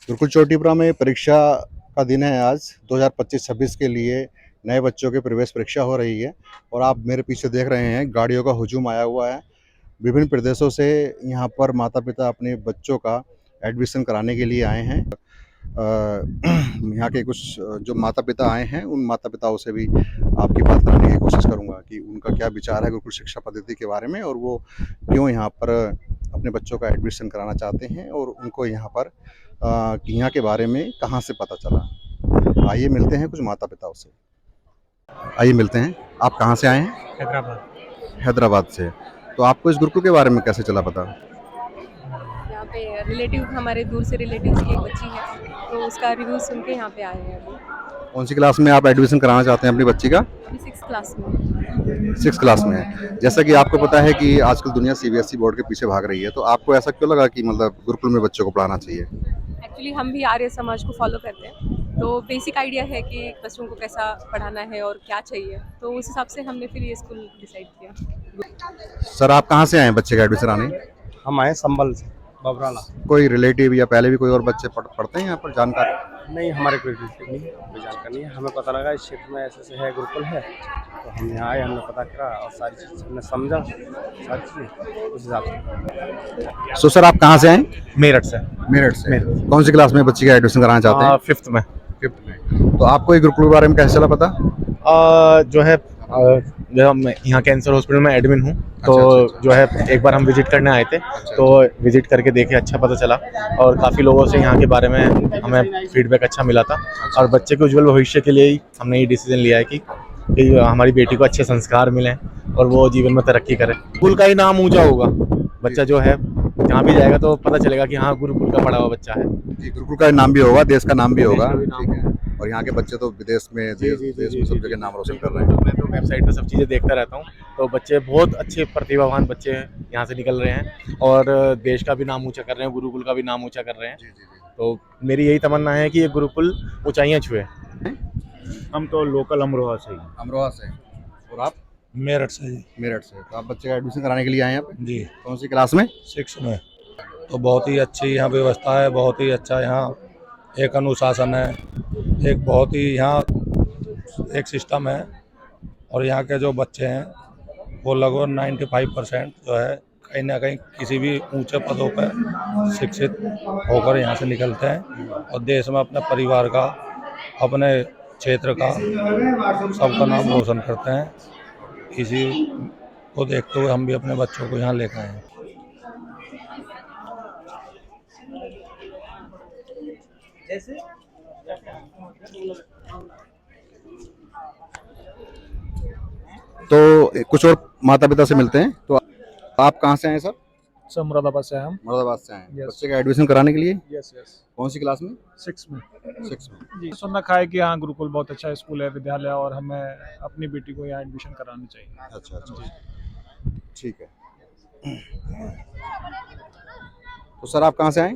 गुरुकुल चोटीपुरा में परीक्षा का दिन है आज 2025-26 के लिए नए बच्चों की प्रवेश परीक्षा हो रही है और आप मेरे पीछे देख रहे हैं गाड़ियों का हुजूम आया हुआ है। विभिन्न प्रदेशों से यहाँ पर माता-पिता अपने बच्चों का एडमिशन कराने के लिए आए हैं। यहाँ के कुछ जो माता-पिता आए हैं उन माता-पिताओं से भी आपकी बात कराने की कोशिश करूँगा कि उनका क्या विचार है गुरुकुल शिक्षा पद्धति के बारे में और वो क्यों यहाँ पर अपने बच्चों का एडमिशन कराना चाहते हैं और उनको यहाँ पर यहाँ के बारे में कहाँ से पता चला। आइए मिलते हैं कुछ माता-पिताओं से। आइए मिलते हैं। आप कहाँ से आए हैं? हैदराबाद। हैदराबाद से। तो आपको इस गुरुकुल के बारे में कैसे चला पता? यहाँ पे रिलेटिव हमारे दूर से रिलेटिव्स की एक बच्ची है, तो उसका रिव्यू सुन के यहाँ पे आए हैं अभी। कौन सी क्लास में आप एडमिशन कराना चाहते हैं अपनी बच्ची का? अभी 6th क्लास में। 6th क्लास में है। जैसा कि आपको पता है कि आजकल दुनिया सीबीएसई बोर्ड के पीछे भाग रही है, तो आपको ऐसा क्यों लगा कि मतलब गुरुकुल में बच्चों को पढ़ाना चाहिए? एक्चुअली हम भी आर्य समाज को फॉलो करते हैं, तो बेसिक आइडिया है कि बच्चों को कैसा पढ़ाना है और क्या चाहिए, तो उस हिसाब से हमने फिर ये स्कूल डिसाइड किया। सर आप कहाँ से आए हैं बच्चे का एडमिशन कराने? हम आए संभल से, बबराला। कोई रिलेटिव या पहले भी कोई और बच्चे पढ़ते हैं यहाँ पर, जानकार? नहीं, हमारे कोई रिलेटिव नहीं, कोई जानकारी नहीं है। हमें पता लगा इस क्षेत्र में ऐसे है, गुरुकुल है, तो हम यहाँ आए, हमने पता करा और सारी चीज़ हमने समझा, सारी चीज़ें उस हिसाब से। सो सर आप कहाँ से आए? मेरठ से। मेरठ से। कौन सी क्लास में बच्ची का एडमिशन कराना चाहते हैं? 5th में। 5th में। तो आपको ये गुरुकुल के बारे में कैसे चला पता? जो है जब हम यहाँ कैंसर हॉस्पिटल में एडमिन हूँ, तो अच्छा। जो है एक बार हम विजिट करने आए थे, तो विजिट करके देखे, अच्छा पता चला और काफ़ी लोगों से यहाँ के बारे में हमें फीडबैक अच्छा मिला था और बच्चे के उज्जवल भविष्य के लिए ही हमने ये डिसीजन लिया है कि हमारी बेटी को अच्छे संस्कार मिलें और वो जीवन में तरक्की करे। गुरुकुल का ही नाम ऊंचा होगा, बच्चा जो है जहाँ भी जाएगा तो पता चलेगा कि हाँ गुरुकुल का पढ़ा हुआ बच्चा है। जी, गुरुकुल का नाम भी होगा, देश का नाम भी होगा। देश का भी नाम ठीक है। और यहाँ के बच्चे तो विदेश में देश में सब जगह नाम रोशन कर रहे तो हैं। मैं तो वेबसाइट पे सब चीज़ें देखता रहता हूँ, तो बच्चे बहुत अच्छे प्रतिभावान बच्चे यहाँ से निकल रहे हैं और देश का भी नाम ऊंचा कर रहे हैं, गुरुकुल का भी नाम ऊंचा कर रहे हैं। तो मेरी यही तमन्ना है कि ये गुरुकुल ऊंचाइयाँ छुए। हम तो लोकल अमरोहा से ही। अमरोहा से। और आप? मेरठ से ही। मेरठ से। तो आप बच्चे का एडमिशन कराने के लिए आए हैं यहाँ पे? जी। कौन सी क्लास में? 6 में। तो बहुत ही अच्छी यहाँ व्यवस्था है, बहुत ही अच्छा यहाँ एक अनुशासन है, एक बहुत ही यहाँ एक सिस्टम है और यहाँ के जो बच्चे हैं वो लगभग 95% जो है कहीं ना कहीं किसी भी ऊंचे पदों पर शिक्षित होकर यहाँ से निकलते हैं और देश में अपने परिवार का, अपने क्षेत्र का, सबका नाम रोशन करते हैं। इसी को देखते हुए हम भी अपने बच्चों को यहाँ लेकर आए हैं। तो कुछ और माता पिता से मिलते हैं। तो आप कहाँ से आए सर? सर मुरादाबाद से हम। मुरादाबाद से आए। Yes. बच्चे का एडमिशन कराने के लिए? Yes yes. कौन सी क्लास में? 6 में। 6 में। जी, सुन रखा है कि यहाँ गुरुकुल बहुत अच्छा स्कूल है, विद्यालय, और हमें अपनी बेटी को यहाँ एडमिशन करानी चाहिए। अच्छा अच्छा, ठीक है। तो सर आप कहाँ से आए?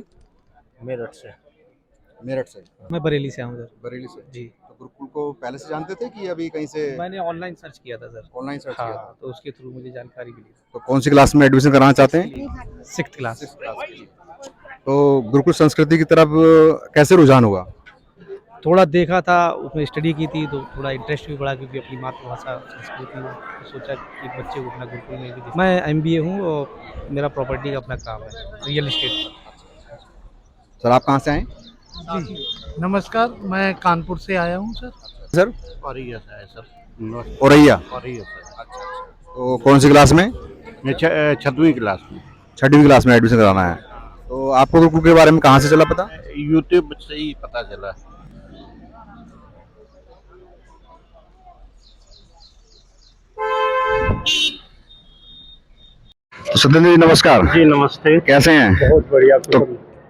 मेरठ से। मेरठ से। मैं बरेली से हूँ सर। बरेली से। जी। तो गुरुकुल को पहले से जानते थे कि अभी कहीं से? मैंने ऑनलाइन सर्च किया था सर। ऑनलाइन सर्च किया था। हाँ, तो उसके थ्रू मुझे जानकारी मिली। तो कौन सी क्लास में एडमिशन कराना चाहते हैं? 6th class. 6th क्लास में। तो गुरुकुल संस्कृति की तरफ कैसे रुझान हुआ? थोड़ा देखा था, उसमें स्टडी की थी तो थोड़ा इंटरेस्ट भी बढ़ा, क्योंकि अपनी मातृभाषा संस्कृति में तो सोचा कि बच्चे को अपना गुरुकुल में भी। मैं MBA हूँ और मेरा प्रॉपर्टी का अपना काम है, रियल एस्टेट। सर आप कहाँ से आए? जी नमस्कार, मैं कानपुर से आया हूँ सर। सर औरैया से आया सर। औरैया। औरैया से। तो कौन सी क्लास में? मैं 6वीं क्लास में। 6वीं क्लास में एडमिशन कराना है। तो आपको गुरुकुल के बारे में कहाँ से चला पता? यूट्यूब से ही पता चला। तो सत्येंद्र जी नमस्कार। जी नमस्ते। कैसे हैं? बहुत बढ़िया। तो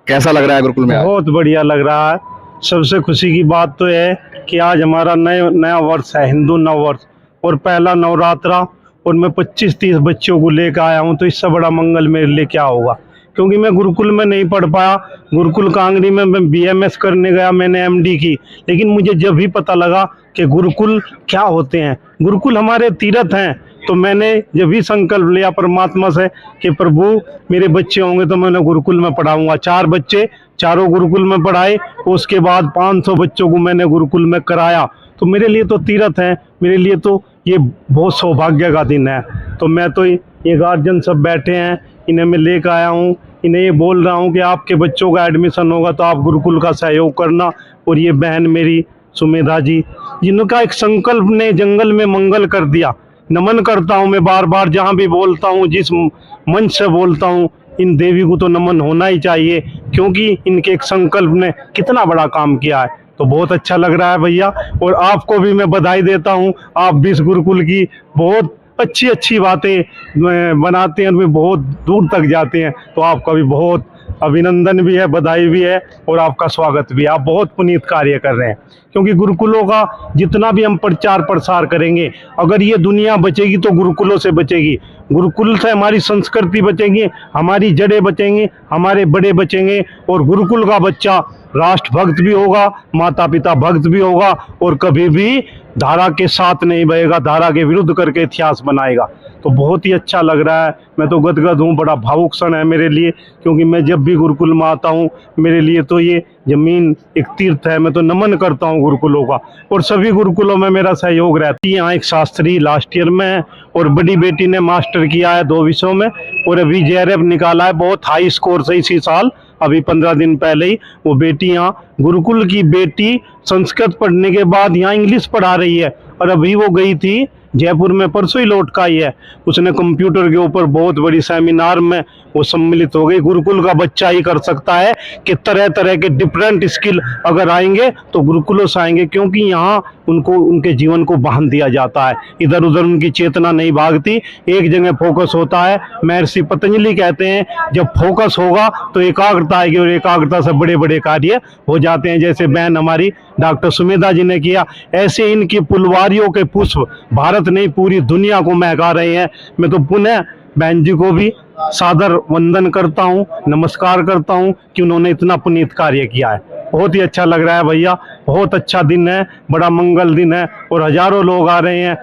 कैसा लग रहा है गुरुकुल में आज? बहुत बढ़िया लग रहा है। सबसे खुशी की बात तो है कि आज हमारा नया वर्ष है, हिंदू नव वर्ष, और पहला नवरात्रा, और मैं 25-30 बच्चों को लेकर आया हूं, तो इससे बड़ा मंगल मेरे लिए क्या होगा। क्योंकि मैं गुरुकुल में नहीं पढ़ पाया, गुरुकुल कांगड़ी में मैं BMS करने गया, मैंने MD की, लेकिन मुझे जब भी पता लगा कि गुरुकुल क्या होते हैं, गुरुकुल हमारे तीर्थ हैं, तो मैंने जब भी संकल्प लिया परमात्मा से कि प्रभु मेरे बच्चे होंगे तो मैं उन्हें गुरुकुल में पढ़ाऊंगा। 4 बच्चे चारों गुरुकुल में पढ़ाए, उसके बाद 500 बच्चों को मैंने गुरुकुल में कराया। तो मेरे लिए तो तीर्थ है, मेरे लिए तो ये बहुत सौभाग्य का दिन है। तो मैं तो ये गार्जियन सब बैठे हैं, इन्हें मैं लेकर आया हूँ, इन्हें ये बोल रहा हूँ कि आपके बच्चों का एडमिशन होगा तो आप गुरुकुल का सहयोग करना। और ये बहन मेरी सुमेधा जी, जिनका एक संकल्प ने जंगल में मंगल कर दिया, नमन करता हूँ मैं बार बार जहाँ भी बोलता हूँ, जिस मंच से बोलता हूँ, इन देवी को तो नमन होना ही चाहिए, क्योंकि इनके एक संकल्प ने कितना बड़ा काम किया है। तो बहुत अच्छा लग रहा है भैया, और आपको भी मैं बधाई देता हूँ। आप भी इस गुरुकुल की बहुत अच्छी अच्छी बातें बनाते हैं, उनमें बहुत दूर तक जाते हैं। तो आपका भी बहुत अभिनंदन भी है, बधाई भी है, और आपका स्वागत भी है। आप बहुत पुनीत कार्य कर रहे हैं, क्योंकि गुरुकुलों का जितना भी हम प्रचार प्रसार करेंगे, अगर ये दुनिया बचेगी तो गुरुकुलों से बचेगी। गुरुकुल से हमारी संस्कृति बचेगी, हमारी जड़ें बचेंगी, हमारे बड़े बचेंगे, और गुरुकुल का बच्चा राष्ट्र भक्त भी होगा, माता पिता भक्त भी होगा, और कभी भी धारा के साथ नहीं बहेगा, धारा के विरुद्ध करके इतिहास बनाएगा। तो बहुत ही अच्छा लग रहा है, मैं तो गदगद हूँ, बड़ा भावुक क्षण है मेरे लिए, क्योंकि मैं जब भी गुरुकुल में आता हूँ, मेरे लिए तो ये ज़मीन एक तीर्थ है। मैं तो नमन करता हूँ गुरुकुलों का, और सभी गुरुकुलों में मेरा सहयोग रहता है। यहाँ एक शास्त्री लास्ट ईयर में है, और बड़ी बेटी ने मास्टर किया है 2 विषयों में, और अभी JRF निकाला है, बहुत हाई स्कोर से इसी साल, अभी 15 दिन पहले ही वो बेटी यहाँ गुरुकुल की बेटी संस्कृत पढ़ने के बाद यहाँ इंग्लिश पढ़ा रही है। और अभी वो गई थी जयपुर में, परसों ही लौट का आई है, उसने कंप्यूटर के ऊपर बहुत बड़ी सेमिनार में वो सम्मिलित हो गई। गुरुकुल का बच्चा ही कर सकता है कि तरह तरह के डिफरेंट स्किल अगर आएंगे तो गुरुकुलों से आएंगे, क्योंकि यहाँ उनको उनके जीवन को बांध दिया जाता है, इधर उधर उनकी चेतना नहीं भागती, एक जगह फोकस होता है। महर्षि पतंजलि कहते हैं जब फोकस होगा तो एकाग्रता आएगी, और एकाग्रता से बड़े बड़े कार्य हो जाते हैं। जैसे बहन हमारी डॉक्टर सुमेधा जी ने किया, ऐसे इनकी फुलवारियों के पुष्प भारत नहीं पूरी दुनिया को महका रहे हैं। मैं तो पुनः बहन जी को भी सादर वंदन करता हूँ, नमस्कार करता हूँ कि उन्होंने इतना पुनीत कार्य किया है। बहुत ही अच्छा लग रहा है भैया, बहुत अच्छा दिन है, बड़ा मंगल दिन है, और हजारों लोग आ रहे हैं।